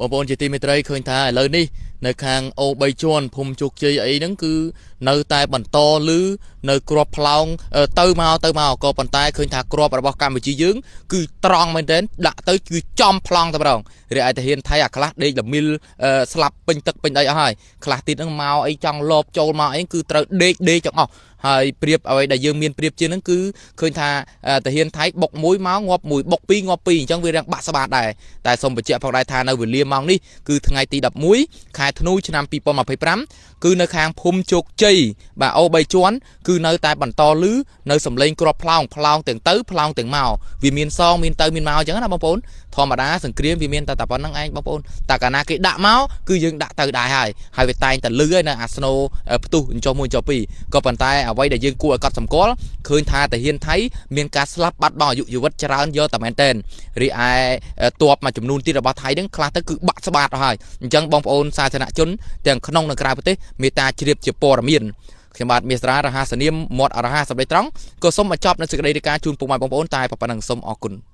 បងប្អូនជាទីមេត្រីឃើញថាឥឡូវនេះនៅខាងអូ3ជាន់ភូមិជោគជ័យអីហ្នឹងគឺនៅតែបន្តលឺនៅក្របផ្លោងទៅមកក៏ប៉ុន្តែឃើញថាក្របរបស់កម្ពុជាយើងគឺត្រង់មែនទែនដាក់ទៅគឺចំប្លង់តែម្ដងរីឯតាហ៊ានថៃអាខ្លះដេកល្មីលស្លាប់ពេញទឹកពេញអីអស់ហើយខ្លះទៀតហ្នឹងមកអីចង់លបចូលមកអីគឺត្រូវដេកទាំងអស់ហើយព្រៀបអ្វីដែលយើងមានព្រៀបជាងហ្នឹងគឺឃើញថាតាហ៊ានថៃបុកមួយមកងាប់មួយបុកពីរងាប់ពីរអញ្ចឹងវារាំងបាក់ស្បាតដែរតែសូមបញ្ជាក់ផងដែរថានៅវេលាម៉ោងនេះគឺថ្ងៃទី11ខែធ្នូឆ្នាំ2025គឺនៅខាងភូមិជោគជ័យបាទអូ3ជាន់គឺនៅតែបន្តលឺនៅសំឡេងគ្រាប់ផ្លោងទាំងទៅផ្លោងទាំងមកវាមានសងមានទៅមានមកអញ្ចឹងណាបងប្អូនធម្មតាសង្គ្រាមវាមានតែប៉ុណ្្នឹងឯងបងប្អូនតែកាលណាគេដាក់មកគឺយើងដាក់ទៅដែរហើយវាតែងតែលឺឯនៅអាស្នូផ្ទុះចុះមួយចុះពីរក៏ប៉ុន្តែអ្វីដែលយើងគួរឲ្យកត់សម្គាល់ឃើញថាតាហ៊ានថៃមានការស្លាប់បាត់បង់អាយុជីវិតច្រើនយកតែមែនតែនរីឯតបមួយចំនួនទៀតរបស់ថៃហ្នឹងខ្លះទៅគឺបាក់ស្បាតអស់ហើយអញ្ចឹងបងប្អូនសាធារណជនទាំងក្នុងនិងក្រៅប្រទេសមេត្តាជ្រាបជាព័ត៌មានខ្ញុំបាទមាសរ៉ារហ័សនាមមាត់អរហាសម្ដីត្រង់ក៏សូមបញ្ចប់នៅសេចក្តីរាយការណ៍ជូនពុកម៉ែបងប្អូនតែប៉ុណ្្នឹងសូមអរគុណ